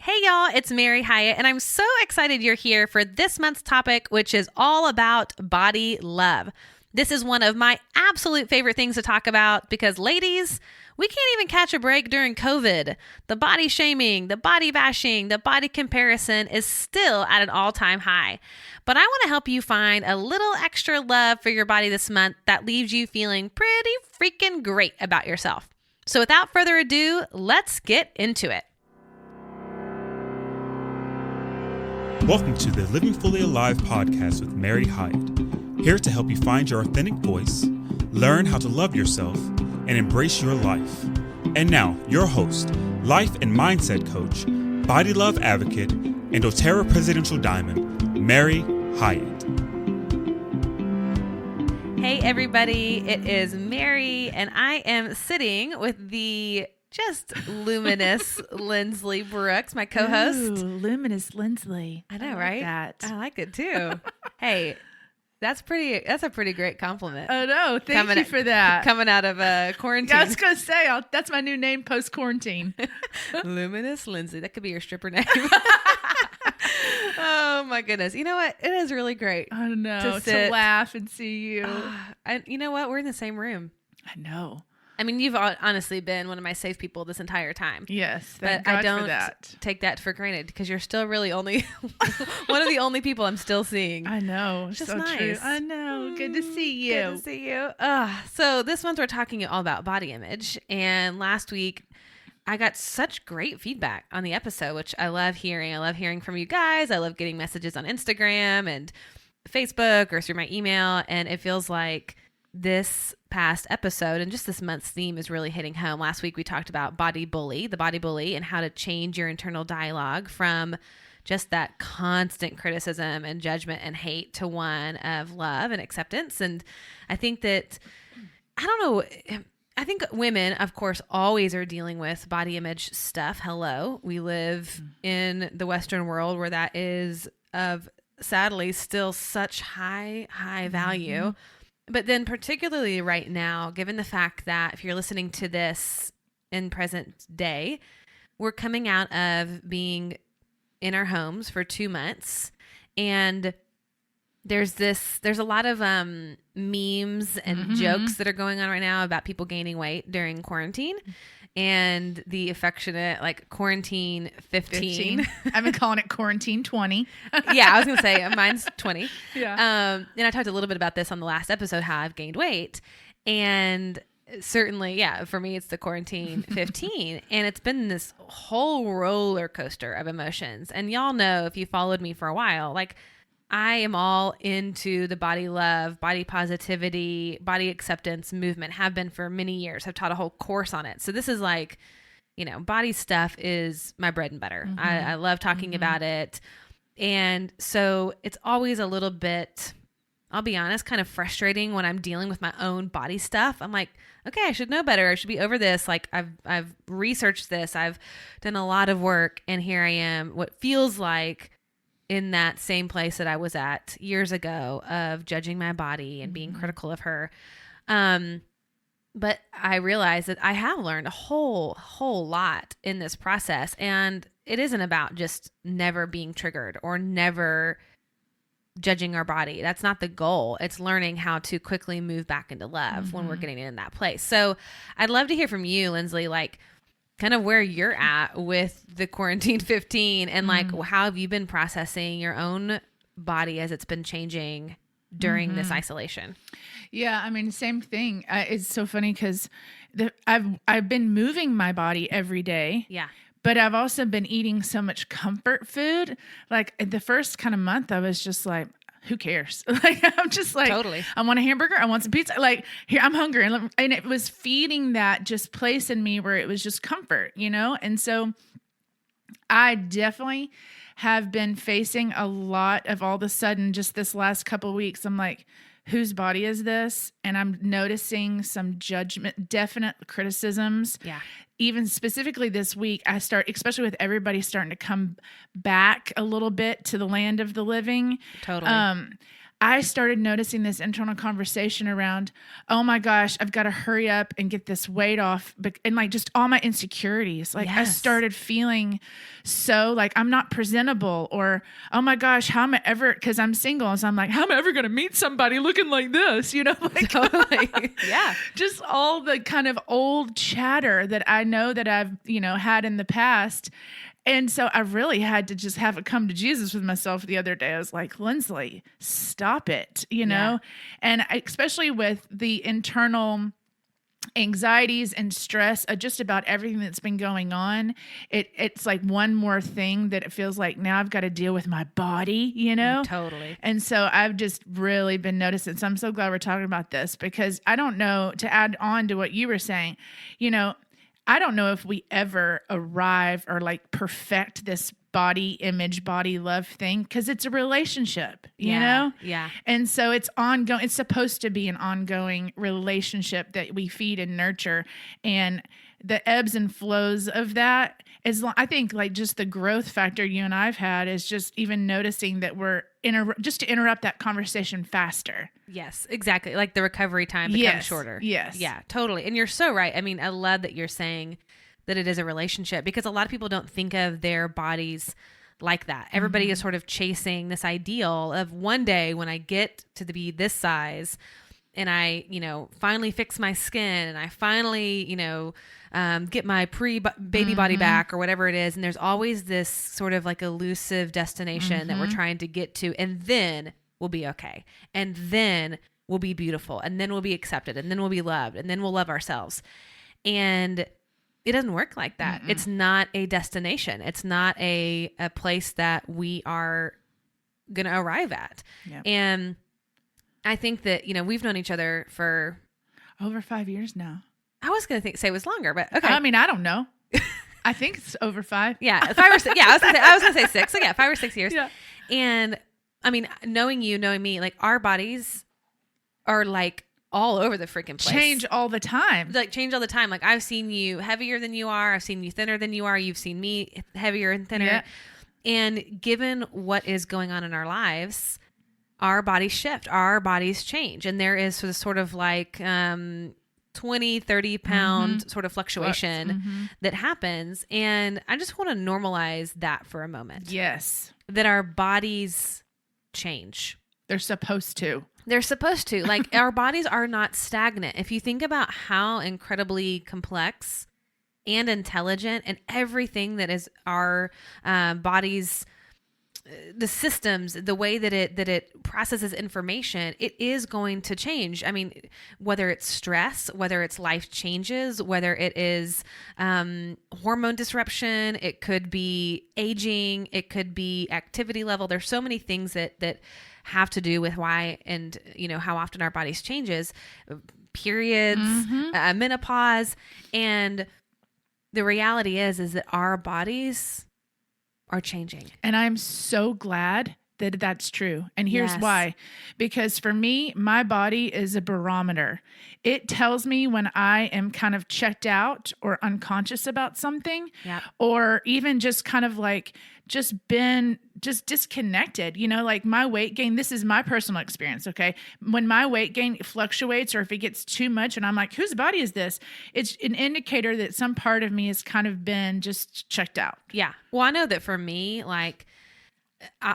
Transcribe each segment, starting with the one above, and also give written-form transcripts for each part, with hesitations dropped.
Hey y'all, it's Mary Hyatt, and I'm so excited you're here for this month's topic, which is all about body love. This is one of my absolute favorite things to talk about because, ladies, we can't even catch a break during COVID. The body shaming, the body bashing, the body comparison is still at an all-time high. But I want to help you find a little extra love for your body this month that leaves you feeling pretty freaking great about yourself. So without further ado, let's get into it. Welcome to the Living Fully Alive podcast with Mary Hyatt, here to help you find your authentic voice, learn how to love yourself, and embrace your life. And now, your host, life and mindset coach, body love advocate, and doTERRA Presidential Diamond, Mary Hyatt. Hey everybody, it is Mary, and I am sitting with the just luminous Lindsley Brooks, my co-host. Ooh, luminous Lindsley. I know, like right? That. I like it too. Hey, that's a pretty great compliment. Oh no, thank you for that. Coming out of quarantine. I was gonna say that's my new name post quarantine. Luminous Lindsley. That could be your stripper name. Oh my goodness. You know what? It is really great. I know to laugh and see you. And you know what? We're in the same room. I know. I mean, you've honestly been one of my safe people this entire time. Yes, but God I don't for that. Take that for granted because you're still really only one of the only people I'm still seeing. I know. Just so nice. True. I know. Good to see you. Good to see you. So this month we're talking all about body image. And last week I got such great feedback on the episode, which I love hearing. I love hearing from you guys. I love getting messages on Instagram and Facebook or through my email. And it feels like this past episode and just this month's theme is really hitting home. Last week we talked about the body bully, and how to change your internal dialogue from just that constant criticism and judgment and hate to one of love and acceptance. And I think that, I think women, of course, always are dealing with body image stuff. Hello. We live in the Western world where that is of sadly still such high value. Mm-hmm. But then particularly right now, given the fact that if you're listening to this in present day, we're coming out of being in our homes for 2 months. And there's a lot of memes and jokes that are going on right now about people gaining weight during quarantine. And the affectionate, like, quarantine 15. I've been calling it quarantine 20. Yeah, I was going to say mine's 20. Yeah. And I talked a little bit about this on the last episode, how I've gained weight. And certainly, yeah, for me, it's the quarantine 15. And it's been this whole roller coaster of emotions. And y'all know, if you followed me for a while, like, I am all into the body love, body positivity, body acceptance movement, have been for many years. I've taught a whole course on it. So this is like, body stuff is my bread and butter. Mm-hmm. I love talking about it. And so it's always a little bit, I'll be honest, kind of frustrating when I'm dealing with my own body stuff. I'm like, okay, I should know better. I should be over this. Like I've researched this. I've done a lot of work, and here I am, what feels like in that same place that I was at years ago of judging my body and being critical of her. But I realized that I have learned a whole lot in this process. And it isn't about just never being triggered or never judging our body. That's not the goal. It's learning how to quickly move back into love when we're getting in that place. So I'd love to hear from you, Lindsley, like, kind of where you're at with the quarantine 15 and like how have you been processing your own body as it's been changing during this isolation? Yeah, I mean, same thing. It's so funny because I've been moving my body every day. Yeah. But I've also been eating so much comfort food. Like the first kind of month, I was just like, who cares? Like, I'm just like, totally. I want a hamburger. I want some pizza. Like, here, I'm hungry. And it was feeding that just place in me where it was just comfort, And so I definitely have been facing a lot of all of a sudden, just this last couple of weeks, I'm like, whose body is this? And I'm noticing some judgment, definite criticisms. Yeah. Even specifically this week, especially with everybody starting to come back a little bit to the land of the living. Totally. I started noticing this internal conversation around, oh my gosh, I've got to hurry up and get this weight off. And like just all my insecurities, like I started feeling so like I'm not presentable, or, oh my gosh, how am I ever, cause I'm single. And so I'm like, how am I ever going to meet somebody looking like this? You know, like, Totally. Yeah. just all the kind of old chatter that I know that I've, had in the past. And so I really had to just have it come to Jesus with myself the other day. I was like, Lindsley, stop it, And especially with the internal anxieties and stress of just about everything that's been going on, it's like one more thing that it feels like now I've got to deal with my body, Totally. And so I've just really been noticing. So I'm so glad we're talking about this, because I don't know, to add on to what you were saying, I don't know if we ever arrive or like perfect this body image, body love thing, because it's a relationship, you know? Yeah. And so it's ongoing. It's supposed to be an ongoing relationship that we feed and nurture. And the ebbs and flows of that is, I think, like just the growth factor you and I've had is just even noticing that we're just to interrupt that conversation faster. Yes, exactly. Like the recovery time becomes shorter. Yes. Yeah, totally. And you're so right. I mean, I love that you're saying that it is a relationship, because a lot of people don't think of their bodies like that. Everybody is sort of chasing this ideal of one day when I get to be this size and I, finally fix my skin and I finally, get my baby body back or whatever it is. And there's always this sort of like elusive destination that we're trying to get to. And then we'll be okay. And then we'll be beautiful. And then we'll be accepted. And then we'll be loved. And then we'll love ourselves. And it doesn't work like that. It's not a destination. It's not a place that we are going to arrive at. Yep. And I think that, we've known each other for over 5 years now. I was going to say it was longer, but okay. I mean, I don't know. I think it's over 5. Yeah. 5 or 6. Yeah. I was going to say 6. So yeah, 5 or 6 years. Yeah. And I mean, knowing you, knowing me, like our bodies are like all over the freaking place. Change all the time. Like change all the time. Like I've seen you heavier than you are. I've seen you thinner than you are. You've seen me heavier and thinner. Yeah. And given what is going on in our lives, our bodies shift, our bodies change. And there is sort of like 20, 30 pound sort of fluctuation that happens. And I just want to normalize that for a moment. Yes. That our bodies change. They're supposed to. They're supposed to. Like our bodies are not stagnant. If you think about how incredibly complex and intelligent and everything that is our bodies, the systems, the way that it processes information, it is going to change. I mean, whether it's stress, whether it's life changes, whether it is hormone disruption, it could be aging, it could be activity level. There's so many things that have to do with why and how often our bodies changes, periods, menopause, and the reality is that our bodies are changing. And I'm so glad that that's true. And here's why. Because for me, my body is a barometer. It tells me when I am kind of checked out or unconscious about something, or even just kind of like just disconnected, like my weight gain. This is my personal experience. Okay. When my weight gain fluctuates, or if it gets too much and I'm like, whose body is this? It's an indicator that some part of me has kind of been just checked out. Yeah. Well, I know that for me, like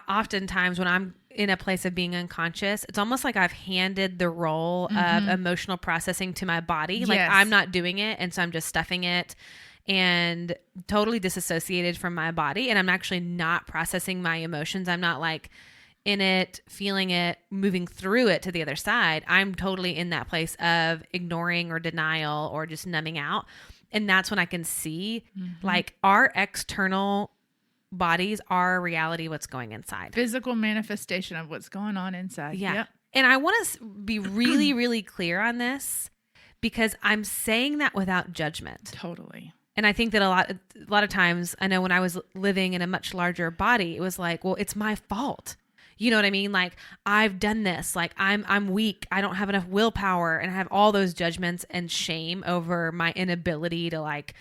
oftentimes when I'm in a place of being unconscious, it's almost like I've handed the role of emotional processing to my body. Like I'm not doing it. And so I'm just stuffing it and totally disassociated from my body. And I'm actually not processing my emotions. I'm not like in it, feeling it, moving through it to the other side. I'm totally in that place of ignoring or denial or just numbing out. And that's when I can see like our external bodies are reality, what's going inside. Physical manifestation of what's going on inside. Yeah. Yep. And I want to be really, really clear on this, because I'm saying that without judgment. Totally. And I think that a lot of times, I know when I was living in a much larger body, it was like, well, it's my fault. You know what I mean? Like I've done this, like I'm weak. I don't have enough willpower, and I have all those judgments and shame over my inability to like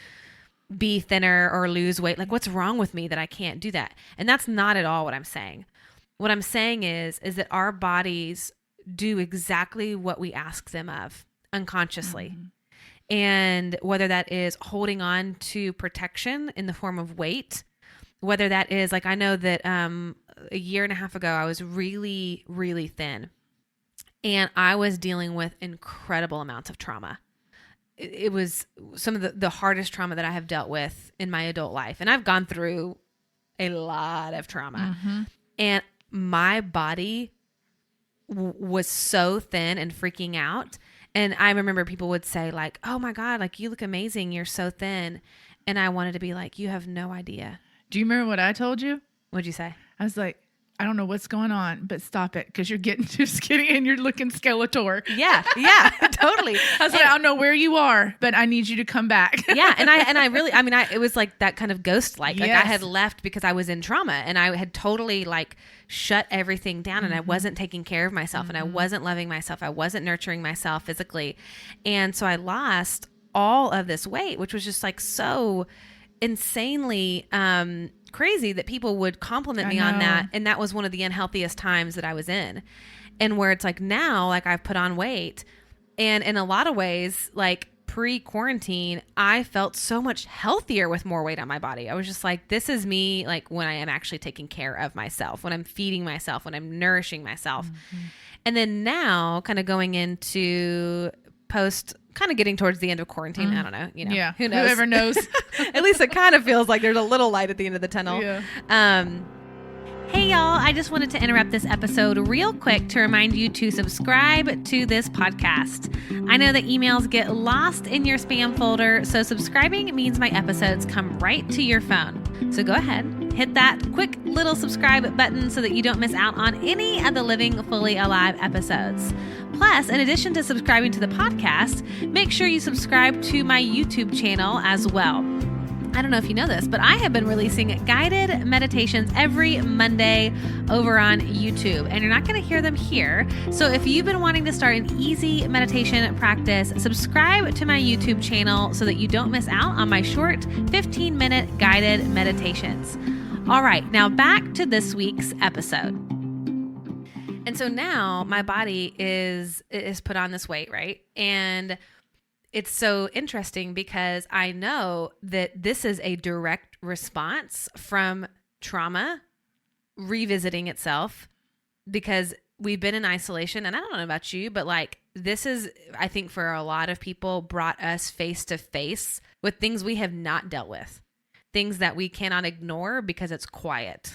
be thinner or lose weight. Like what's wrong with me that I can't do that? And that's not at all what I'm saying. What I'm saying is that our bodies do exactly what we ask them of unconsciously. And whether that is holding on to protection in the form of weight, whether that is like, I know that a year and a half ago, I was really, really thin, and I was dealing with incredible amounts of trauma. It was some of the hardest trauma that I have dealt with in my adult life. And I've gone through a lot of trauma. And my body was so thin and freaking out. And I remember people would say like, oh my God, like you look amazing. You're so thin. And I wanted to be like, you have no idea. Do you remember what I told you? What'd you say? I was like, I don't know what's going on, but stop it, because you're getting too skinny and you're looking Skeletor. Yeah, totally. I was like, I don't know where you are, but I need you to come back. Yeah, and I really, I mean, it was like that kind of ghost-like. Like Yes. I had left because I was in trauma, and I had totally like shut everything down, and I wasn't taking care of myself, and I wasn't loving myself, I wasn't nurturing myself physically, and so I lost all of this weight, which was just like so insanely crazy that people would compliment me on that. And that was one of the unhealthiest times that I was in. And where it's like now, like I've put on weight, and in a lot of ways, like pre-quarantine, I felt so much healthier with more weight on my body. I was just like, this is me, like when I am actually taking care of myself, when I'm feeding myself, when I'm nourishing myself. And then now kind of going into post, kind of getting towards the end of quarantine. I don't know, you know, Yeah. who knows? Whoever knows. At least it kind of feels like there's a little light at the end of the tunnel. Yeah. Hey y'all, I just wanted to interrupt this episode real quick to remind you to subscribe to this podcast. I know that emails get lost in your spam folder, so subscribing means my episodes come right to your phone. So go ahead, hit that quick little subscribe button so that you don't miss out on any of the Living Fully Alive episodes. Plus, in addition to subscribing to the podcast, make sure you subscribe to my YouTube channel as well. I don't know if you know this, but I have been releasing guided meditations every Monday over on YouTube, and you're not going to hear them here. So if you've been wanting to start an easy meditation practice, subscribe to my YouTube channel so that you don't miss out on my short 15-minute guided meditations. All right, now back to this week's episode. And so now my body is put on this weight, right? And it's so interesting because I know that this is a direct response from trauma revisiting itself, because we've been in isolation. And I don't know about you, but like this is, I think for a lot of people, brought us face to face with things we have not dealt with, things that we cannot ignore because it's quiet.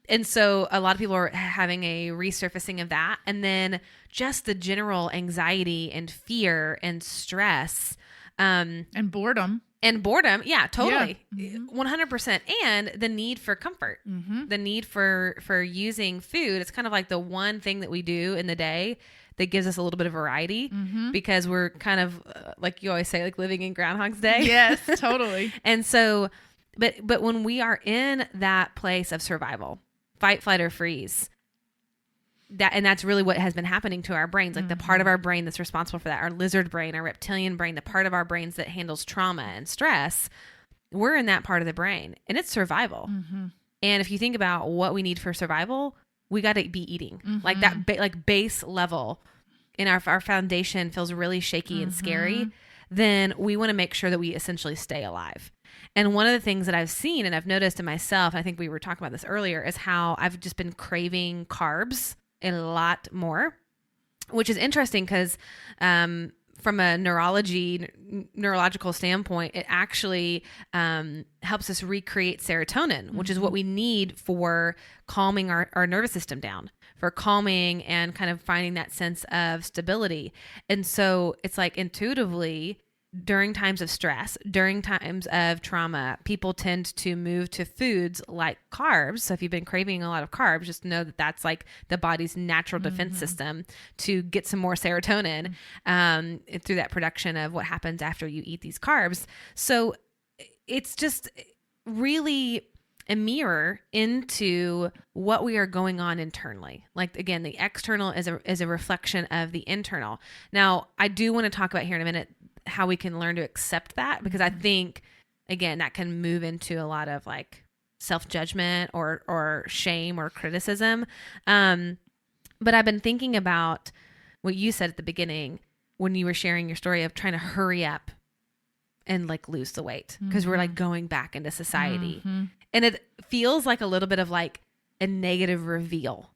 And so a lot of people are having a resurfacing of that. And then just the general anxiety and fear and stress. And boredom. Yeah, totally. 100%. And the need for comfort, the need for using food. It's kind of like the one thing that we do in the day that gives us a little bit of variety, because we're kind of like you always say, like living in Groundhog's Day. Yes, totally. And so, but when we are in that place of survival, fight, flight, or freeze, that's really what has been happening to our brains. Like the part of our brain that's responsible for that, our lizard brain, our reptilian brain, the part of our brains that handles trauma and stress, we're in that part of the brain, and it's survival. And if you think about what we need for survival, we got to be eating. Like that, like base level in our foundation feels really shaky and scary. Then we want to make sure that we essentially stay alive. And one of the things that I've seen and I've noticed in myself, I think we were talking about this earlier, is how I've just been craving carbs a lot more, which is interesting because from a neurological standpoint, it actually helps us recreate serotonin, which is what we need for calming our nervous system down, for calming and kind of finding that sense of stability. And so it's like intuitively, during times of stress, during times of trauma, people tend to move to foods like carbs. So if you've been craving a lot of carbs, just know that that's like the body's natural defense system to get some more serotonin through that production of what happens after you eat these carbs. So it's just really a mirror into what we are going on internally. Like again, the external is a reflection of the internal. Now, I do want to talk about here in a minute how we can learn to accept that, because I think again that can move into a lot of like self-judgment or shame or criticism. But I've been thinking about what you said at the beginning when you were sharing your story of trying to hurry up and like lose the weight because we're like going back into society. And it feels like a little bit of like a negative reveal.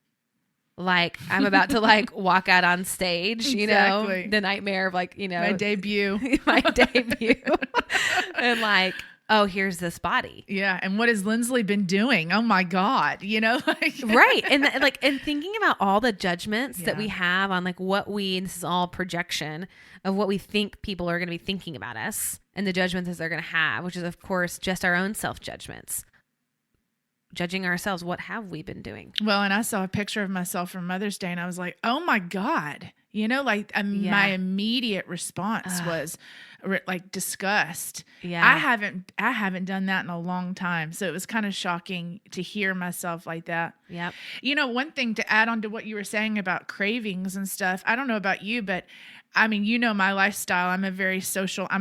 Like I'm about to like walk out on stage, you know, the nightmare of like, you know, my debut, and like, oh, here's this body. Yeah. And what has Lindsley been doing? Oh my God. You know, right. And like, and thinking about all the judgments that we have on like what and this is all projection of what we think people are going to be thinking about us and the judgments that they're going to have, which is of course just our own self-judgments. Judging ourselves. What have we been doing? Well, and I saw a picture of myself from Mother's Day and I was like, oh my God, you know, like my immediate response was like disgust. Yeah. I haven't done that in a long time. So it was kind of shocking to hear myself like that. Yep. You know, one thing to add on to what you were saying about cravings and stuff, I don't know about you, but I mean, you know, my lifestyle, I'm a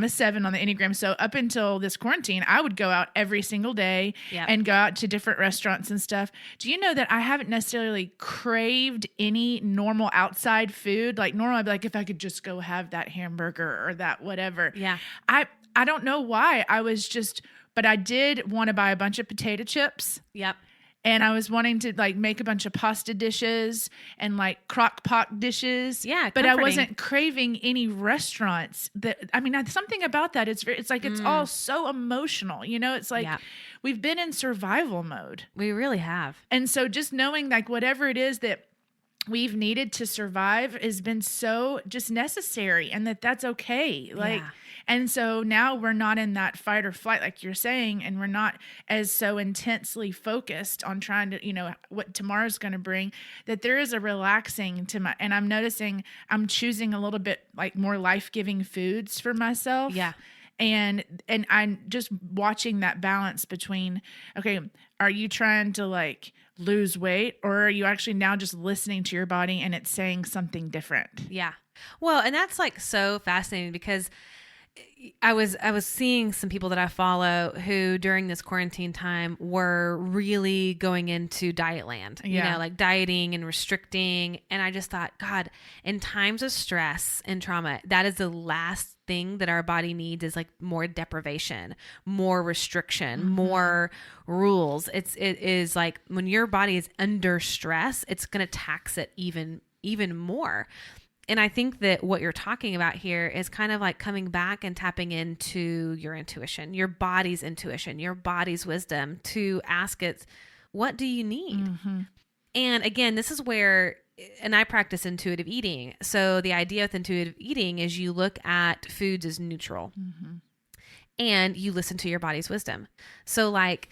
7 on the Enneagram. So up until this quarantine, I would go out every single day and go out to different restaurants and stuff. Do you know that I haven't necessarily craved any normal outside food? Like normally I'd be like, if I could just go have that hamburger or that whatever. Yeah. I don't know why. But I did want to buy a bunch of potato chips. Yep. And I was wanting to like make a bunch of pasta dishes and like crock pot dishes. Yeah. But I wasn't craving any restaurants something about that. It's like, it's all so emotional, you know, it's like we've been in survival mode. We really have. And so just knowing like whatever it is that we've needed to survive has been so just necessary and that's okay. Like, and so now we're not in that fight or flight, like you're saying, and we're not as so intensely focused on trying to, you know, what tomorrow's going to bring, that there is a relaxing to and I'm noticing I'm choosing a little bit like more life-giving foods for myself. Yeah. And I'm just watching that balance between, okay, are you trying to like lose weight or are you actually now just listening to your body and it's saying something different? Yeah. Well, and that's like so fascinating because I was seeing some people that I follow who during this quarantine time were really going into diet land, you know, like dieting and restricting. And I just thought, God, in times of stress and trauma, that is the last thing that our body needs is like more deprivation, more restriction, more rules. It is like when your body is under stress, it's going to tax it even more. And I think that what you're talking about here is kind of like coming back and tapping into your intuition, your body's intuition, your body's wisdom to ask it, what do you need? And again, this is where, and I practice intuitive eating. So the idea with intuitive eating is you look at foods as neutral and you listen to your body's wisdom. So like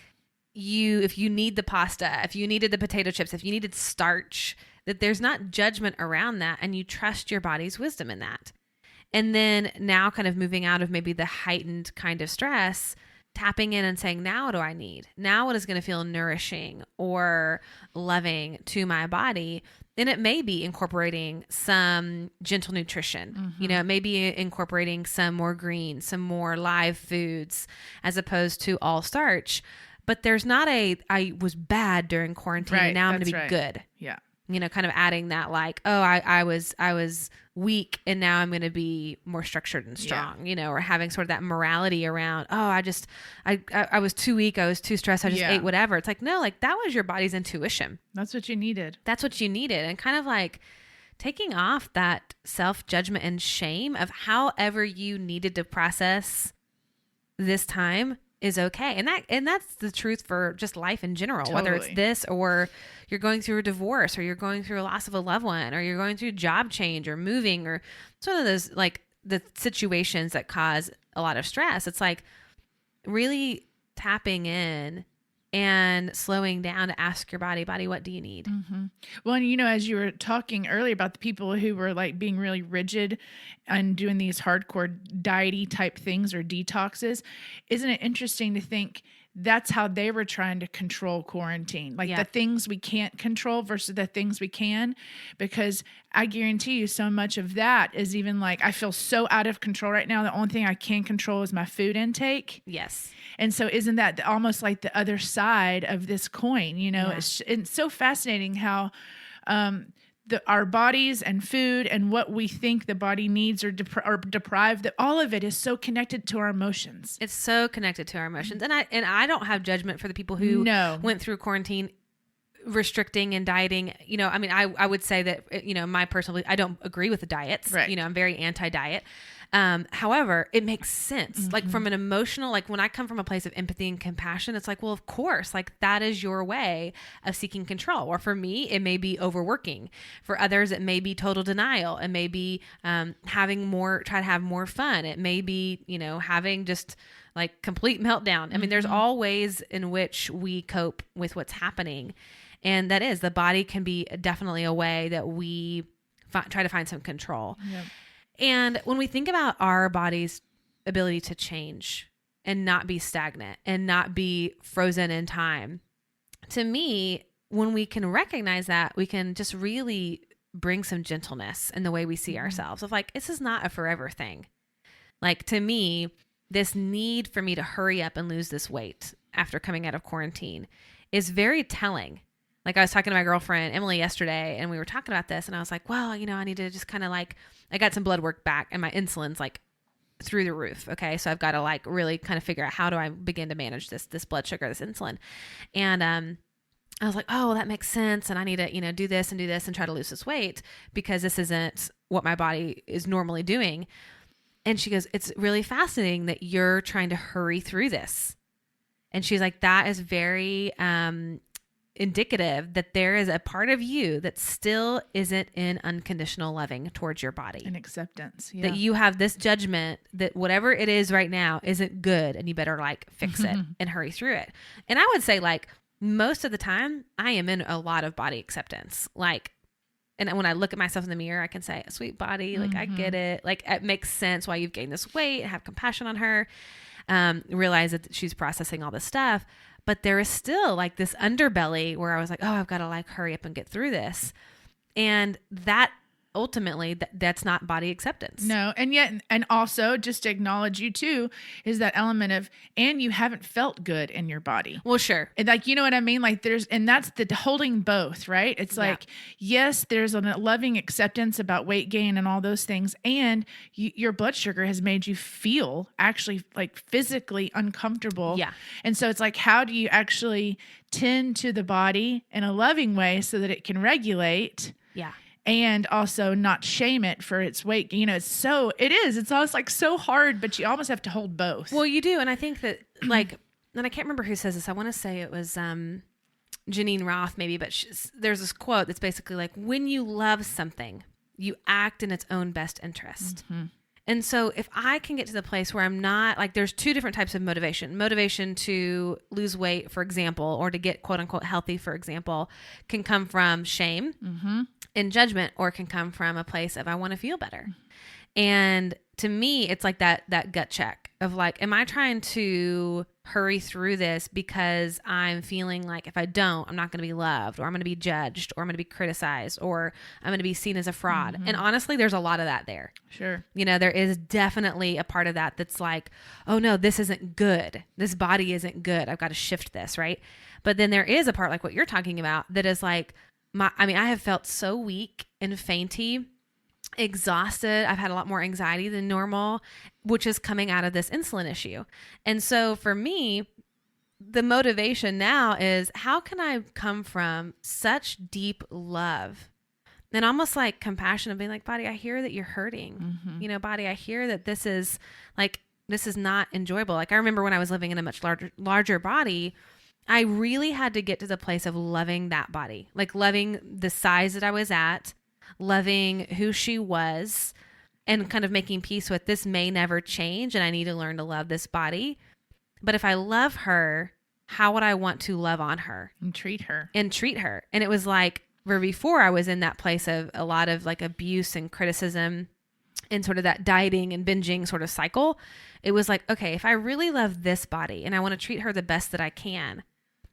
if you need the pasta, if you needed the potato chips, if you needed starch, that there's not judgment around that and you trust your body's wisdom in that. And then now kind of moving out of maybe the heightened kind of stress, tapping in and saying, now what do I need? Now what is going to feel nourishing or loving to my body? Then it may be incorporating some gentle nutrition. You know, it may be incorporating some more green, some more live foods as opposed to all starch. But there's not I was bad during quarantine and now I'm going to be good. Yeah. You know, kind of adding that like, oh, I was weak and now I'm going to be more structured and strong, you know, or having sort of that morality around, oh, I was too weak. I was too stressed. I just ate whatever. It's like, no, like that was your body's intuition. That's what you needed. And kind of like taking off that self-judgment and shame of however you needed to process this time is okay. And that's the truth for just life in general, whether it's this or you're going through a divorce or you're going through a loss of a loved one or you're going through a job change or moving or it's one of those like the situations that cause a lot of stress. It's like really tapping in and slowing down to ask your body, what do you need? Well, and you know, as you were talking earlier about the people who were like being really rigid and doing these hardcore diety type things or detoxes, isn't it interesting to think that's how they were trying to control quarantine, like the things we can't control versus the things we can. Because I guarantee you so much of that is even like, I feel so out of control right now. The only thing I can control is my food intake. Yes. And so isn't that almost like the other side of this coin? You know, it's so fascinating how our bodies and food and what we think the body needs or deprived, that all of it is so connected to our emotions. It's so connected to our emotions. And I don't have judgment for the people who went through quarantine restricting and dieting. You know, I mean, I would say that, you know, my personal, I don't agree with the diets. Right. You know, I'm very anti-diet. However, it makes sense. Like from an emotional, like when I come from a place of empathy and compassion, it's like, well, of course, like that is your way of seeking control. Or for me, it may be overworking. For others, it may be total denial. It may be try to have more fun. It may be, you know, having just like complete meltdown. I mean, there's all ways in which we cope with what's happening. And that is, the body can be definitely a way that we try to find some control. Yep. And when we think about our body's ability to change and not be stagnant and not be frozen in time, to me, when we can recognize that, we can just really bring some gentleness in the way we see ourselves of like, this is not a forever thing. Like to me, this need for me to hurry up and lose this weight after coming out of quarantine is very telling. Like I was talking to my girlfriend, Emily, yesterday, and we were talking about this, and I was like, well, you know, I need to just kind of like, I got some blood work back and my insulin's like through the roof. Okay. So I've got to like really kind of figure out how do I begin to manage this blood sugar, this insulin. And, I was like, oh, well, that makes sense. And I need to, you know, do this and try to lose this weight because this isn't what my body is normally doing. And she goes, it's really fascinating that you're trying to hurry through this. And she's like, that is very, indicative that there is a part of you that still isn't in unconditional loving towards your body and acceptance. Yeah. That you have this judgment that whatever it is right now isn't good and you better like fix it and hurry through it. And I would say like most of the time I am in a lot of body acceptance. Like, and when I look at myself in the mirror, I can say, sweet body, like I get it. Like it makes sense why you've gained this weight, have compassion on her, realize that she's processing all this stuff. But there is still like this underbelly where I was like, oh, I've got to like hurry up and get through this. And that ultimately, that's not body acceptance. No. And yet, and also just to acknowledge you too, is that element of, and you haven't felt good in your body. Well, sure. And like, you know what I mean? Like and that's the holding both, right? It's like, yes, there's a loving acceptance about weight gain and all those things. And your blood sugar has made you feel actually like physically uncomfortable. Yeah. And so it's like, how do you actually tend to the body in a loving way so that it can regulate? Yeah. And also not shame it for its weight. You know, it's almost like so hard, but you almost have to hold both. Well, you do. And I think that like, and I can't remember who says this. I want to say it was Janine Roth maybe, but there's this quote that's basically like, when you love something, you act in its own best interest. And so if I can get to the place where I'm not like, there's two different types of motivation to lose weight, for example, or to get quote unquote healthy, for example, can come from shame and judgment, or can come from a place of, I want to feel better. And to me, it's like that gut check of like, am I trying to hurry through this because I'm feeling like if I don't, I'm not going to be loved, or I'm going to be judged, or I'm going to be criticized, or I'm going to be seen as a fraud. And honestly, there's a lot of that there. Sure. You know, there is definitely a part of that that's like, oh no, this isn't good. This body isn't good. I've got to shift this. Right. But then there is a part like what you're talking about that is like, I have felt so weak and fainty, exhausted. I've had a lot more anxiety than normal, which is coming out of this insulin issue. And so for me, the motivation now is, how can I come from such deep love and almost like compassion of being like, body, I hear that you're hurting. You know, body, I hear that this is not enjoyable. Like I remember when I was living in a much larger body, I really had to get to the place of loving that body, like loving the size that I was at, loving who she was, and kind of making peace with this may never change. And I need to learn to love this body. But if I love her, how would I want to love on her and treat her? And it was like, where before I was in that place of a lot of like abuse and criticism in sort of that dieting and binging sort of cycle, it was like, okay, if I really love this body and I want to treat her the best that I can,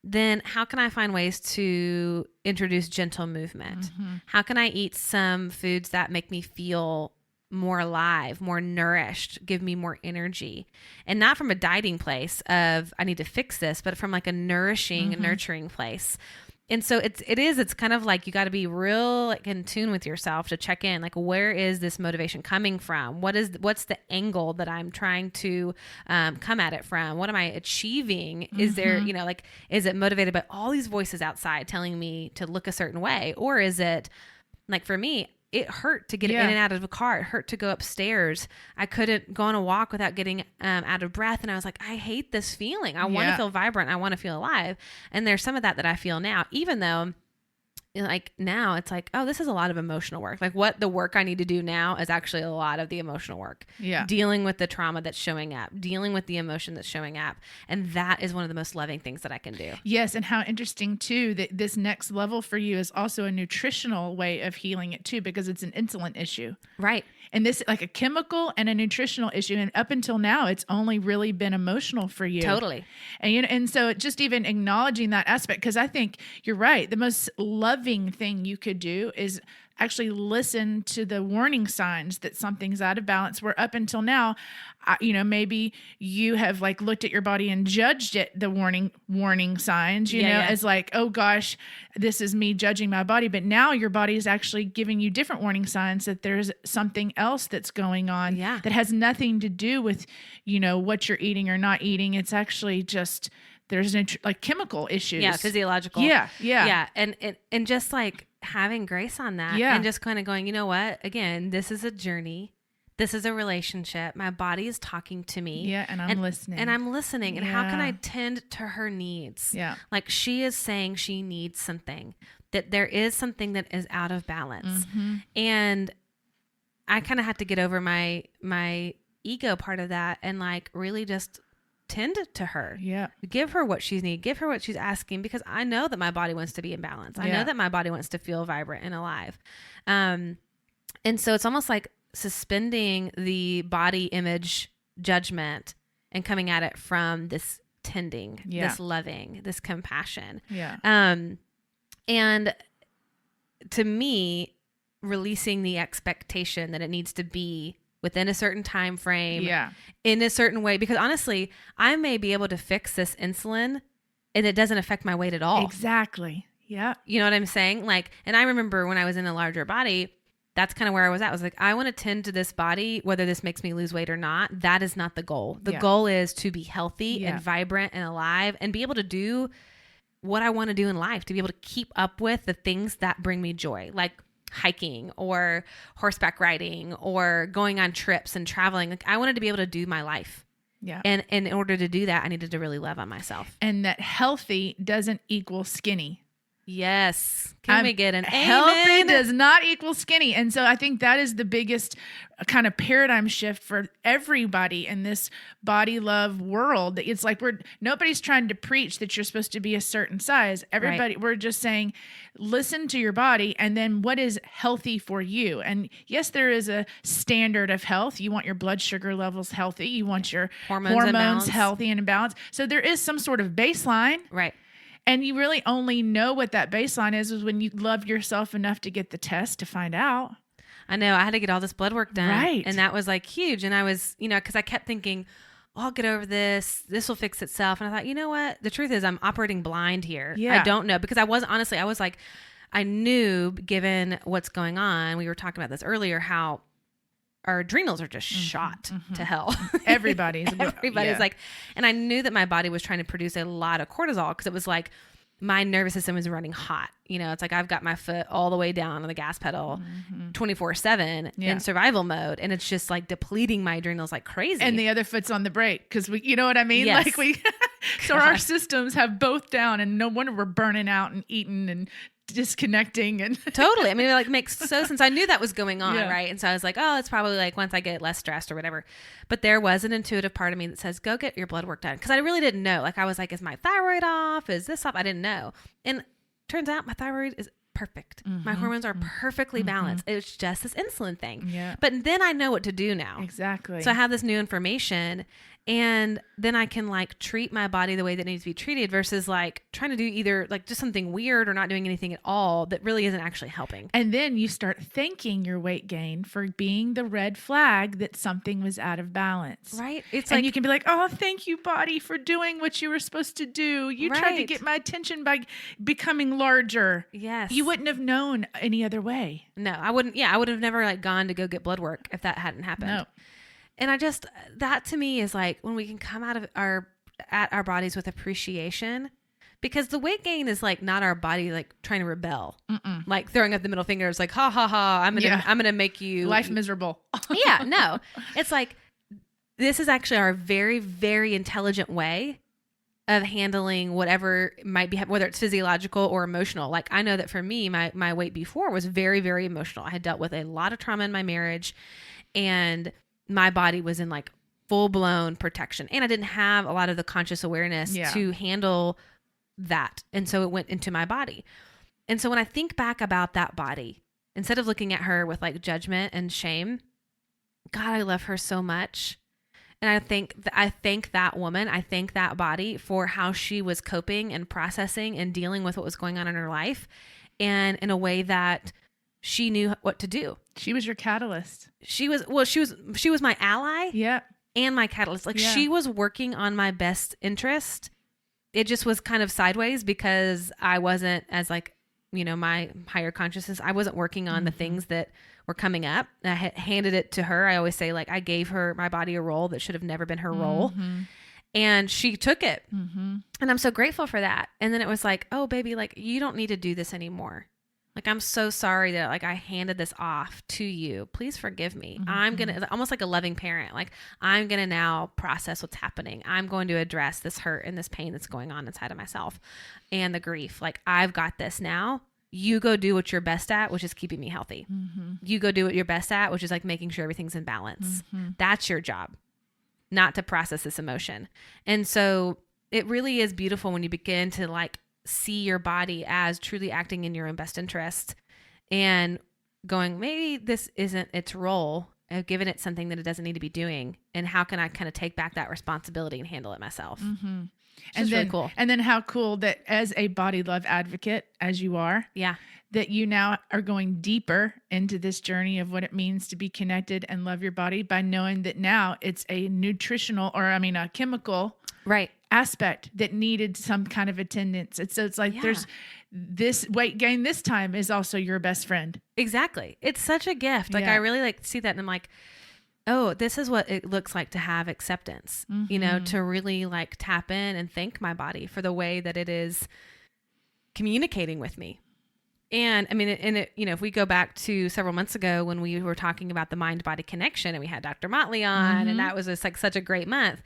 then how can I find ways to introduce gentle movement? How can I eat some foods that make me feel more alive, more nourished, give me more energy? And not from a dieting place of I need to fix this, but from like a nourishing, nurturing place. And so it's kind of like you got to be real like in tune with yourself to check in, like, where is this motivation coming from? What's the angle that I'm trying to come at it from? What am I achieving? Is there, like, is it motivated by all these voices outside telling me to look a certain way? Or is it like, for me, it hurt to get in and out of the car. It hurt to go upstairs. I couldn't go on a walk without getting out of breath. And I was like, I hate this feeling. I want to feel vibrant. I want to feel alive. And there's some of that I feel now, even though like now it's like, oh, this is a lot of emotional work. Like what the work I need to do now is actually a lot of the emotional work. Yeah. Dealing with the trauma that's showing up, dealing with the emotion that's showing up. And that is one of the most loving things that I can do. Yes. And how interesting too, that this next level for you is also a nutritional way of healing it too, because it's an insulin issue. Right. And this like a chemical and a nutritional issue. And up until now, it's only really been emotional for you. Totally. And, and so just even acknowledging that aspect, because I think you're right. The most loving thing you could do is actually listen to the warning signs that something's out of balance, where up until now, maybe you have like looked at your body and judged it, the warning signs, as like, oh gosh, this is me judging my body. But now your body is actually giving you different warning signs that there's something else that's going on that has nothing to do with, what you're eating or not eating. It's actually just, there's like chemical issues. Yeah. Physiological. Yeah. And just like having grace on that and just kind of going, you know what, again, this is a journey. This is a relationship. My body is talking to me. Yeah. And I'm listening. And how can I tend to her needs? Yeah. Like she is saying she needs something, that there is something that is out of balance. And I kind of had to get over my ego part of that and like really just tend to her. Yeah. Give her what she needs. Give her what she's asking, because I know that my body wants to be in balance. I know that my body wants to feel vibrant and alive. And so it's almost like suspending the body image judgment and coming at it from this tending, this loving, this compassion. Yeah. And to me, releasing the expectation that it needs to be within a certain time frame, in a certain way, because honestly, I may be able to fix this insulin and it doesn't affect my weight at all. Exactly. Yeah. You know what I'm saying? Like, and I remember when I was in a larger body, that's kind of where I was at. I was like, I want to tend to this body, whether this makes me lose weight or not. That is not the goal. The goal is to be healthy and vibrant and alive and be able to do what I want to do in life, to be able to keep up with the things that bring me joy, like hiking or horseback riding or going on trips and traveling. Like I wanted to be able to do my life. Yeah. And in order to do that, I needed to really love on myself. And that healthy doesn't equal skinny. Yes. Can we get an healthy amen? Does not equal skinny. And so I think that is the biggest kind of paradigm shift for everybody in this body love world. It's like nobody's trying to preach that you're supposed to be a certain size. Everybody, we're just saying, listen to your body and then what is healthy for you. And yes, there is a standard of health. You want your blood sugar levels healthy. You want your hormones healthy and in balance. So there is some sort of baseline. Right. And you really only know what that baseline is when you love yourself enough to get the test to find out. I know. I had to get all this blood work done. Right. And that was like huge. And I was, because I kept thinking, I'll get over this. This will fix itself. And I thought, you know what? The truth is I'm operating blind here. Yeah. I don't know, because I was like, I knew, given what's going on, we were talking about this earlier, how our adrenals are just shot to hell. Everybody's like, and I knew that my body was trying to produce a lot of cortisol, because it was like my nervous system was running hot. It's like I've got my foot all the way down on the gas pedal 24/7 in survival mode. And it's just like depleting my adrenals like crazy. And the other foot's on the brake. Cause you know what I mean? Yes. Like so our systems have both down, and no wonder we're burning out and eating and disconnecting and totally. I mean, it like makes so sense. I knew that was going on, right? And so I was like, oh, it's probably like once I get less stressed or whatever. But there was an intuitive part of me that says, go get your blood work done. Because I really didn't know. Like I was like, is my thyroid off? Is this off? I didn't know. And turns out my thyroid is perfect. My hormones are perfectly balanced. It's just this insulin thing. Yeah. But then I know what to do now. Exactly. So I have this new information, and then I can like treat my body the way that needs to be treated versus like trying to do either like just something weird or not doing anything at all that really isn't actually helping. And then you start thanking your weight gain for being the red flag that something was out of balance. Right? It's And like you can be like, oh, thank you, body, for doing what you were supposed to do. You tried to Right. get my attention by becoming larger. yes. You wouldn't have known any other way. No, I wouldn't. Yeah, I would have never like gone to go get blood work if that hadn't happened. No. And I just, that to me is like when we can come out of our bodies with appreciation, because the weight gain is like not our body like trying to rebel, like throwing up the middle fingers, like ha ha ha, I'm gonna make you Life miserable. Yeah, no, it's like this is actually our very very intelligent way of handling whatever might be, whether it's physiological or emotional. Like I know that for me, my weight before was very very emotional. I had dealt with a lot of trauma in my marriage, and my body was in like full blown protection, and I didn't have a lot of the conscious awareness to handle that. And so it went into my body. And so when I think back about that body, instead of looking at her with like judgment and shame, God, I love her so much. And I thank that woman, I thank that body for how she was coping and processing and dealing with what was going on in her life, and in a way that she knew what to do. She was your catalyst. She was my ally. Yeah. And my catalyst. Like she was working on my best interest. It just was kind of sideways because I wasn't as like, my higher consciousness. I wasn't working on the things that were coming up. I had handed it to her. I always say like I gave her my body a role that should have never been her role. And she took it. And I'm so grateful for that. And then it was like, oh baby, like you don't need to do this anymore. Like, I'm so sorry that like I handed this off to you. Please forgive me. I'm going to, almost like a loving parent. Like I'm going to now process what's happening. I'm going to address this hurt and this pain that's going on inside of myself and the grief. Like I've got this now. You go do what you're best at, which is keeping me healthy. You go do what you're best at, which is like making sure everything's in balance. That's your job, not to process this emotion. And so it really is beautiful when you begin to like see your body as truly acting in your own best interest and going, maybe this isn't its role. I've given it something that it doesn't need to be doing. And how can I kind of take back that responsibility and handle it myself? And then, then really cool. And then how cool that as a body love advocate, as you are, that you now are going deeper into this journey of what it means to be connected and love your body by knowing that now it's a nutritional a chemical aspect that needed some kind of attendance. So it's like there's this weight gain this time is also your best friend. Exactly. It's such a gift. Like I really like see that and I'm like, oh, this is what it looks like to have acceptance, to really like tap in and thank my body for the way that it is communicating with me. And I mean, if we go back to several months ago when we were talking about the mind-body connection and we had Dr. Motley on and that was just like such a great month,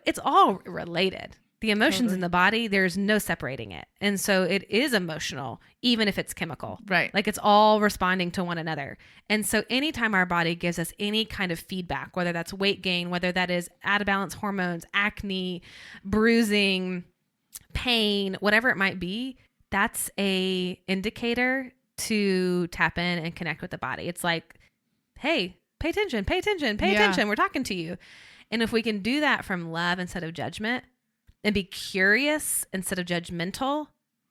it's all related. The emotions in the body, there's no separating it. And so it is emotional, even if it's chemical. Right. Like it's all responding to one another. And so anytime our body gives us any kind of feedback, whether that's weight gain, whether that is out of balance hormones, acne, bruising, pain, whatever it might be, that's a indicator to tap in and connect with the body. It's like, hey, pay attention, pay attention, pay attention. We're talking to you. And if we can do that from love instead of judgment and be curious instead of judgmental,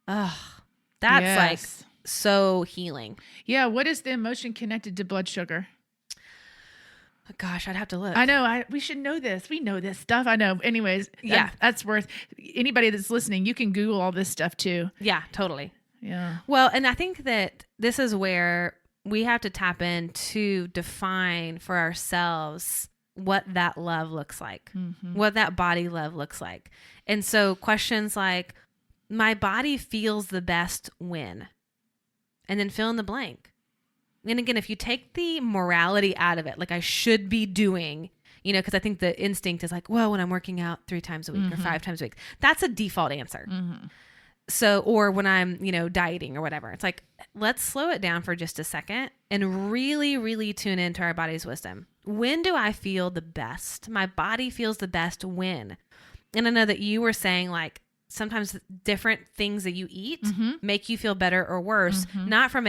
that's like so healing. Yeah. What is the emotion connected to blood sugar? Gosh, I'd have to look. I know. We should know this. We know this stuff. I know. Anyways, that's worth anybody that's listening. You can Google all this stuff too. Yeah, totally. Yeah. Well, and I think that this is where we have to tap in to define for ourselves what that love looks like, what that body love looks like. And so questions like, my body feels the best when, and then fill in the blank. And again, if you take the morality out of it, like I should be doing, because I think the instinct is like, well, when I'm working out 3 times a week or 5 times a week, that's a default answer. So, or when I'm, dieting or whatever, it's like, let's slow it down for just a second and really, really tune into our body's wisdom. When do I feel the best? My body feels the best when. And I know that you were saying like, sometimes different things that you eat make you feel better or worse, not from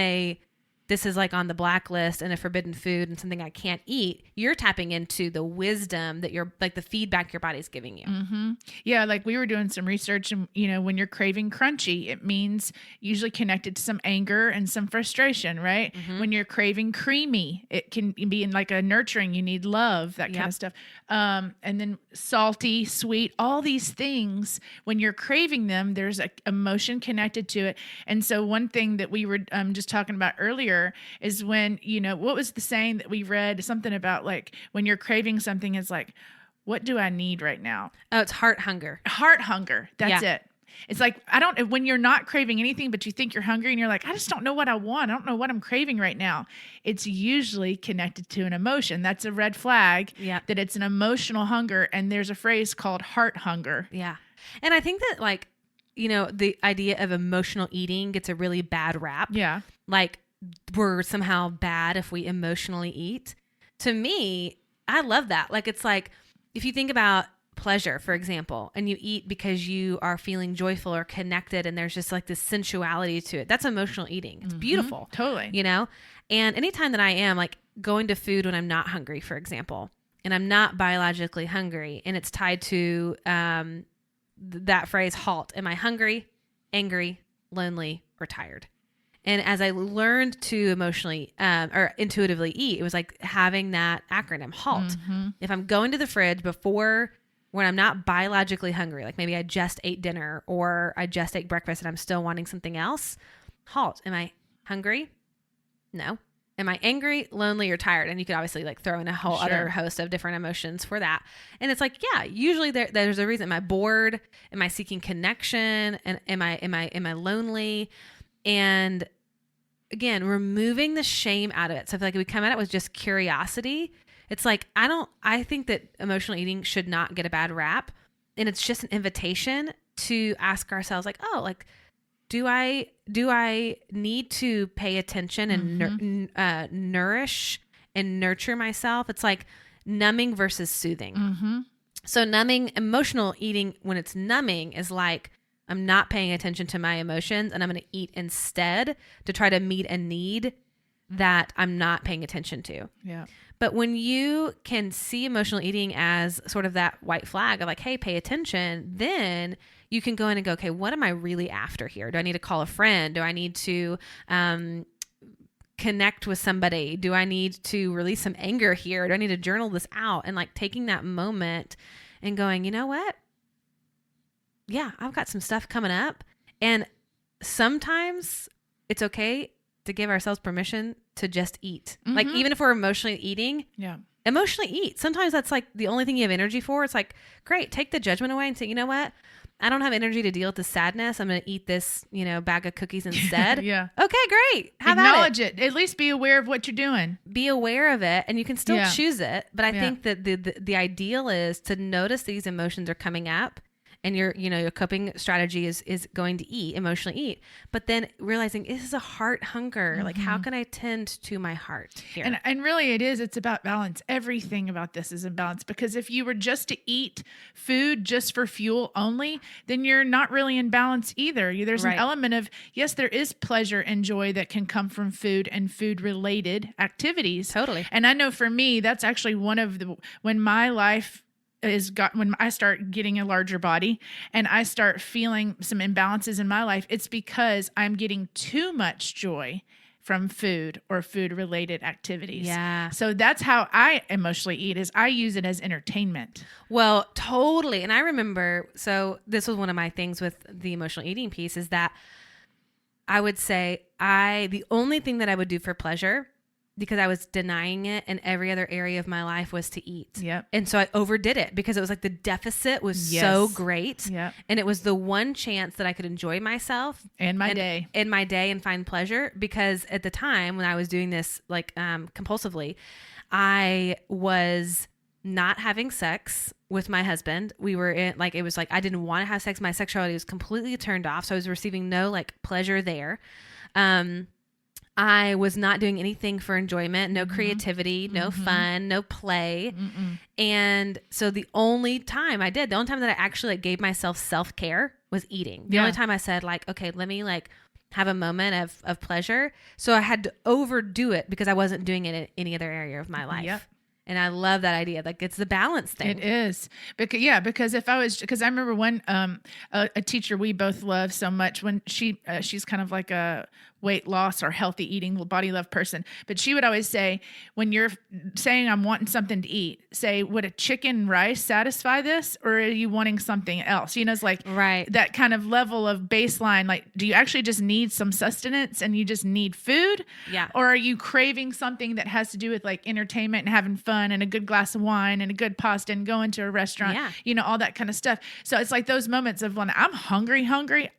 this is like on the blacklist and a forbidden food and something I can't eat. You're tapping into the wisdom that you're like the feedback your body's giving you. Yeah. Like we were doing some research and, when you're craving crunchy, it means usually connected to some anger and some frustration, right? When you're craving creamy, it can be in like a nurturing, you need love, that kind of stuff. And then salty, sweet, all these things, when you're craving them, there's an emotion connected to it. And so one thing that we were just talking about earlier is when, what was the saying that we read? Something about like when you're craving something, it's like, what do I need right now? Oh, it's heart hunger. Heart hunger. That's it. It's like, when you're not craving anything, but you think you're hungry and you're like, I just don't know what I want. I don't know what I'm craving right now. It's usually connected to an emotion. That's a red flag that it's an emotional hunger. And there's a phrase called heart hunger. Yeah. And I think that like, the idea of emotional eating gets a really bad rap. Yeah. Like we're somehow bad if we emotionally eat. To me, I love that. Like, it's like, if you think about pleasure, for example, and you eat because you are feeling joyful or connected and there's just like this sensuality to it. That's emotional eating. It's beautiful. Totally. And anytime that I am like going to food when I'm not hungry, for example, and I'm not biologically hungry and it's tied to that phrase, halt. Am I hungry, angry, lonely, or tired? And as I learned to emotionally or intuitively eat, it was like having that acronym, HALT. If I'm going to the fridge when I'm not biologically hungry, like maybe I just ate dinner or I just ate breakfast and I'm still wanting something else, HALT. Am I hungry? No. Am I angry, lonely, or tired? And you could obviously like throw in a whole other host of different emotions for that. And it's like, yeah, usually there's a reason. Am I bored? Am I seeking connection? And am I lonely? And again, removing the shame out of it. So I feel like if we come at it with just curiosity, it's like, I think that emotional eating should not get a bad rap. And it's just an invitation to ask ourselves like, oh, like, do I need to pay attention and nourish and nurture myself? It's like numbing versus soothing. So numbing, emotional eating, when it's numbing, is like, I'm not paying attention to my emotions and I'm going to eat instead to try to meet a need that I'm not paying attention to. Yeah. But when you can see emotional eating as sort of that white flag of like, hey, pay attention, then you can go in and go, okay, what am I really after here? Do I need to call a friend? Do I need to connect with somebody? Do I need to release some anger here? Do I need to journal this out? And like taking that moment and going, you know what? Yeah, I've got some stuff coming up. And sometimes it's okay to give ourselves permission to just eat. Like even if we're emotionally eating, emotionally eat. Sometimes that's like the only thing you have energy for. It's like, great, take the judgment away and say, you know what? I don't have energy to deal with the sadness. I'm going to eat this, bag of cookies instead. Okay, great. Acknowledge it. At least be aware of what you're doing. Be aware of it, and you can still choose it. But I think that the ideal is to notice these emotions are coming up. And your coping strategy is going to emotionally eat, but then realizing this is a heart hunger. Like, how can I tend to my heart here? And really it's about balance. Everything about this is in balance, because if you were just to eat food just for fuel only, then you're not really in balance either. There's an element of, yes, there is pleasure and joy that can come from food and food related activities. Totally. And I know for me, that's actually one of when my life when I start getting a larger body and I start feeling some imbalances in my life, it's because I'm getting too much joy from food or food related activities. Yeah. So that's how I emotionally eat, is I use it as entertainment. Well, totally. And I remember, so this was one of my things with the emotional eating piece, is that I would say the only thing that I would do for pleasure, because I was denying it in every other area of my life, was to eat. Yep. And so I overdid it because it was like the deficit was so great. Yep. And it was the one chance that I could enjoy myself and my day and find pleasure. Because at the time when I was doing this like compulsively, I was not having sex with my husband. We were in like, it was like, I didn't want to have sex. My sexuality was completely turned off. So I was receiving no like pleasure there. I was not doing anything for enjoyment, no creativity, no fun, no play. And so the only time that I actually like gave myself self-care was eating. The only time I said like, okay, let me like have a moment of pleasure. So I had to overdo it because I wasn't doing it in any other area of my life. Yep. And I love that idea. Like it's the balance thing. It is. Because because I remember when a teacher we both love so much, when she's kind of like a weight loss or healthy eating, body love person. But she would always say, when you're saying I'm wanting something to eat, say, would a chicken rice satisfy this? Or are you wanting something else? You know, it's like that kind of level of baseline. Like, do you actually just need some sustenance and you just need food? Yeah. Or are you craving something that has to do with like entertainment and having fun and a good glass of wine and a good pasta and going to a restaurant? Yeah. You know, all that kind of stuff. So it's like those moments of when I'm hungry,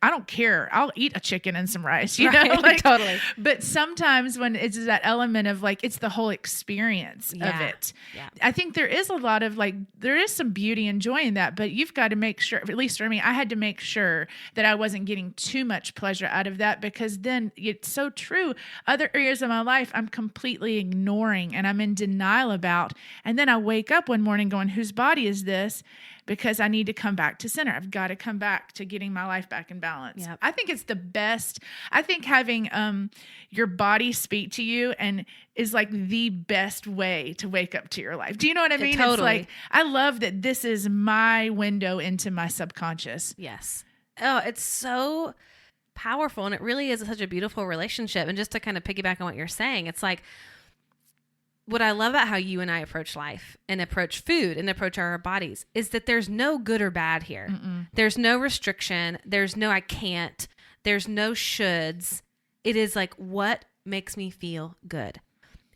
I don't care. I'll eat a chicken and some rice, you know? Like, totally. But sometimes when it's that element of like, it's the whole experience of it. Yeah. I think there is a lot of like, there is some beauty in enjoying that, but you've got to make sure, at least for me, I had to make sure that I wasn't getting too much pleasure out of that, because then it's so true. Other areas of my life, I'm completely ignoring and I'm in denial about. And then I wake up one morning going, whose body is this? Because I need to come back to center. I've got to come back to getting my life back in balance. Yep. I think it's the best. I think having your body speak to you and is like the best way to wake up to your life. Do you know what I mean? Totally. It's like, I love that this is my window into my subconscious. Yes. Oh, it's so powerful. And it really is such a beautiful relationship. And just to kind of piggyback on what you're saying, it's like, what I love about how you and I approach life and approach food and approach our bodies is that there's no good or bad here. Mm-mm. There's no restriction. There's no I can't. There's no shoulds. It is like, what makes me feel good?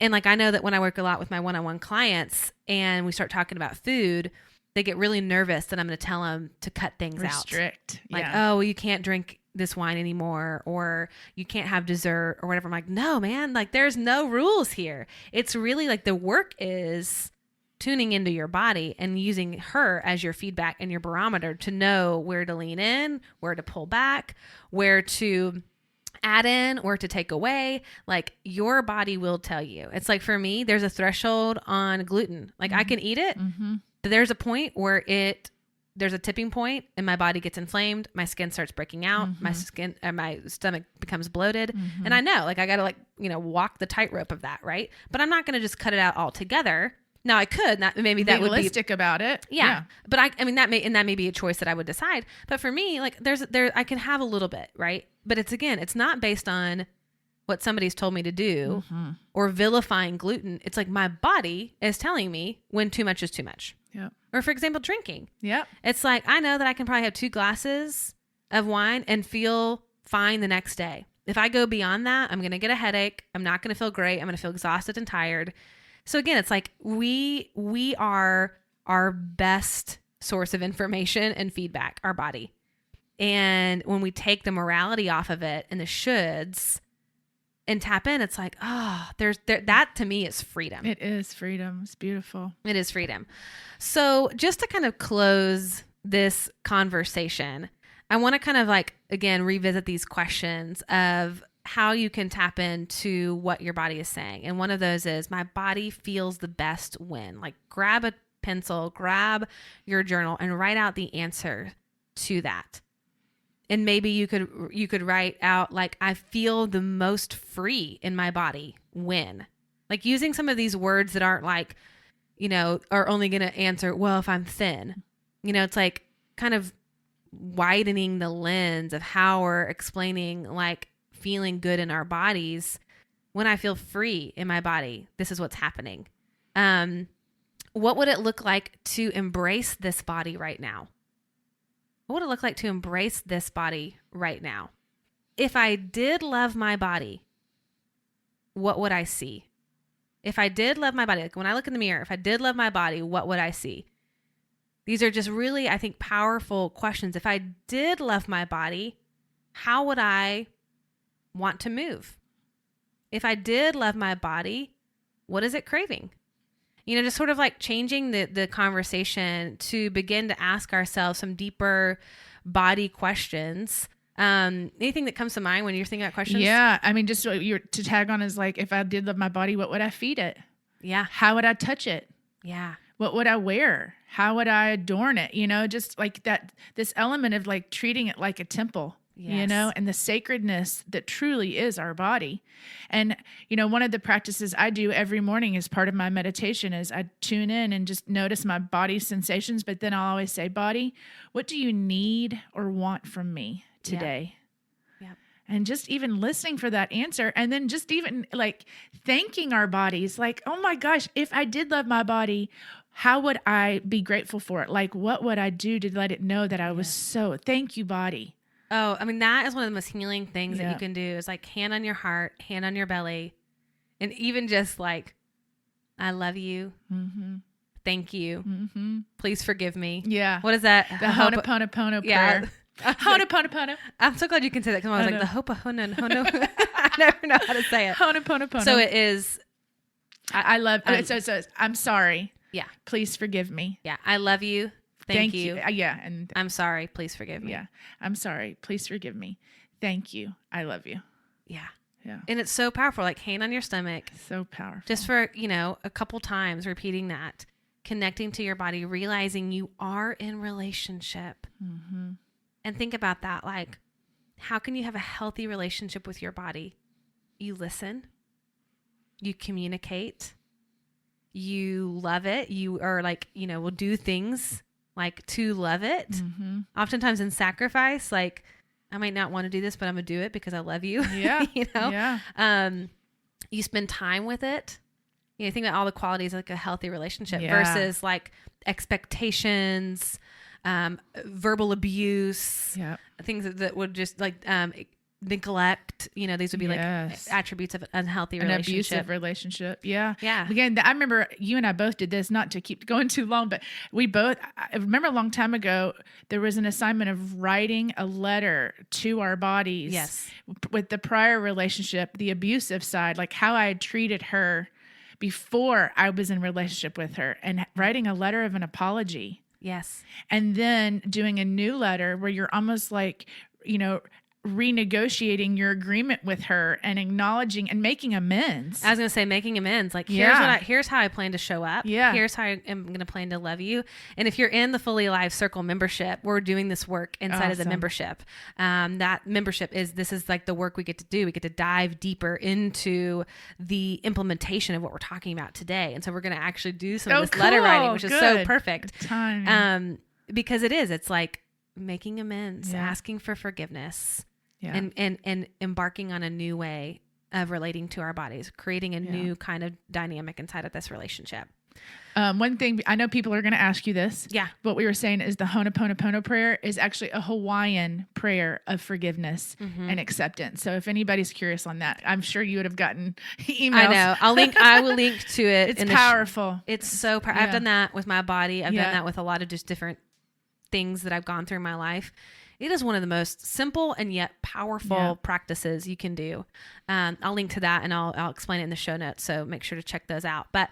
And like, I know that when I work a lot with my one-on-one clients and we start talking about food, they get really nervous that I'm going to tell them to cut things Restrict. out. Like, oh, well, you can't drink this wine anymore, or you can't have dessert or whatever. I'm like, no, man, like there's no rules here. It's really like the work is tuning into your body and using her as your feedback and your barometer to know where to lean in, where to pull back, where to add in, or to take away. Like your body will tell you. It's like, for me, there's a threshold on gluten. Like I can eat it, but there's a point where there's a tipping point and my body gets inflamed. My skin starts breaking out. My stomach becomes bloated. And I know, like, I got to walk the tightrope of that. Right. But I'm not going to just cut it out altogether. Now I could, that would be realistic about it. Yeah. But I mean, that may be a choice that I would decide. But for me, like I can have a little bit, right? But it's not based on what somebody's told me to do or vilifying gluten. It's like my body is telling me when too much is too much. Yeah. Or for example, drinking. Yeah. It's like, I know that I can probably have 2 glasses of wine and feel fine the next day. If I go beyond that, I'm going to get a headache. I'm not going to feel great. I'm going to feel exhausted and tired. So again, it's like we are our best source of information and feedback, our body. And when we take the morality off of it and the shoulds and tap in, it's like, oh, that to me is freedom. It is freedom. It's beautiful. It is freedom. So just to kind of close this conversation, I want to kind of like, again, revisit these questions of how you can tap into what your body is saying. And one of those is, my body feels the best when. Like, grab a pencil, grab your journal and write out the answer to that. And maybe you could write out, like, I feel the most free in my body when. Like, using some of these words that aren't like, are only going to answer, well, if I'm thin. It's like kind of widening the lens of how we're explaining, like, feeling good in our bodies. When I feel free in my body, this is what's happening. What would it look like to embrace this body right now? What would it look like to embrace this body right now? If I did love my body, what would I see? If I did love my body, like when I look in the mirror, if I did love my body, what would I see? These are just really, I think, powerful questions. If I did love my body, how would I want to move? If I did love my body, what is it craving? Just sort of like changing the conversation to begin to ask ourselves some deeper body questions Anything that comes to mind when you're thinking about questions? Yeah. I mean, just what you're to tag on is like, if I did love my body, what would I feed it? Yeah. How would I touch it? Yeah. What would I wear? How would I adorn it? Just like that, this element of like treating it like a temple, Yes. and the sacredness that truly is our body. And, one of the practices I do every morning as part of my meditation is I tune in and just notice my body's sensations. But then I'll always say, body, what do you need or want from me today? Yep. And just even listening for that answer. And then just even like thanking our bodies, like, oh my gosh, if I did love my body, how would I be grateful for it? Like, what would I do to let it know that I was thank you, body. Oh, I mean, that is one of the most healing things that you can do is like hand on your heart, hand on your belly, and even just like, I love you. Mm-hmm. Thank you. Mm-hmm. Please forgive me. Yeah. What is that? The Ho'oponopono prayer. Yeah. Ho'oponopono. I'm so glad you can say that because I was like, the Ho'oponopono. I never know how to say it. Ho'oponopono. So it is. I love so it's, I'm sorry. Yeah. Please forgive me. Yeah. I love you. Thank you. Yeah. And I'm sorry. Please forgive me. Yeah. I'm sorry. Please forgive me. Thank you. I love you. Yeah. Yeah. And it's so powerful. Like hand on your stomach. So powerful. Just for, a couple times repeating that, connecting to your body, realizing you are in relationship. Mm-hmm. And think about that. Like, how can you have a healthy relationship with your body? You listen. You communicate. You love it. You are like, will do things like to love it. Mm-hmm. Oftentimes in sacrifice, like I might not want to do this, but I'm gonna do it because I love you. Yeah. Yeah. You spend time with it. Think about all the qualities of like a healthy relationship versus like expectations, verbal abuse, things that would just like, neglect, these would be like attributes of an unhealthy relationship. An abusive relationship. Yeah. Yeah. Again, I remember you and I both did this, not to keep going too long, but I remember a long time ago, there was an assignment of writing a letter to our bodies. Yes. With the prior relationship, the abusive side, like how I had treated her before I was in relationship with her, and writing a letter of an apology. Yes. And then doing a new letter where you're almost like, renegotiating your agreement with her and acknowledging and making amends. I was going to say making amends. Like, here's how I plan to show up. Yeah. Here's how I am going to plan to love you. And if you're in the Fully Alive Circle membership, we're doing this work inside of the membership. That membership this is like the work we get to do. We get to dive deeper into the implementation of what we're talking about today. And so we're going to actually do some of this letter writing, which is so perfect. Because it's like making amends, asking for forgiveness. Yeah. And embarking on a new way of relating to our bodies, creating a new kind of dynamic inside of this relationship. One thing, I know people are going to ask you this. Yeah. What we were saying is the Ho'oponopono prayer is actually a Hawaiian prayer of forgiveness and acceptance. So if anybody's curious on that, I'm sure you would have gotten emails. I know. I will link to it. It's powerful. It's so powerful. I've done that with my body. I've done that with a lot of just different things that I've gone through in my life. It is one of the most simple and yet powerful practices you can do. I'll link to that and I'll explain it in the show notes. So make sure to check those out. But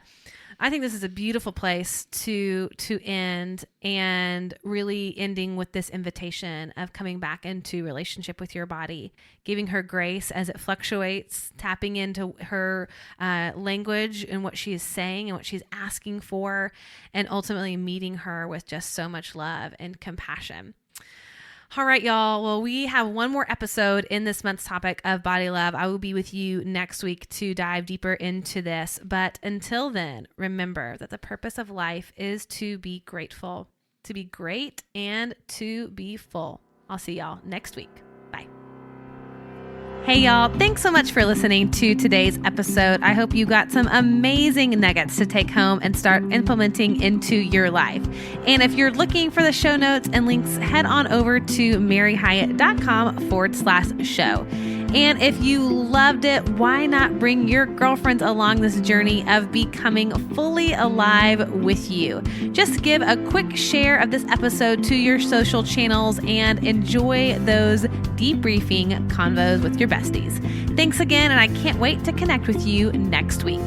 I think this is a beautiful place to end, and really ending with this invitation of coming back into relationship with your body, giving her grace as it fluctuates, tapping into her language and what she is saying and what she's asking for, and ultimately meeting her with just so much love and compassion. All right, y'all. Well, we have one more episode in this month's topic of body love. I will be with you next week to dive deeper into this. But until then, remember that the purpose of life is to be grateful, to be great, and to be full. I'll see y'all next week. Bye. Hey y'all, thanks so much for listening to today's episode. I hope you got some amazing nuggets to take home and start implementing into your life. And if you're looking for the show notes and links, head on over to maryhyatt.com/show. And if you loved it, why not bring your girlfriends along this journey of becoming fully alive with you? Just give a quick share of this episode to your social channels and enjoy those debriefing convos with your besties. Thanks again, and I can't wait to connect with you next week.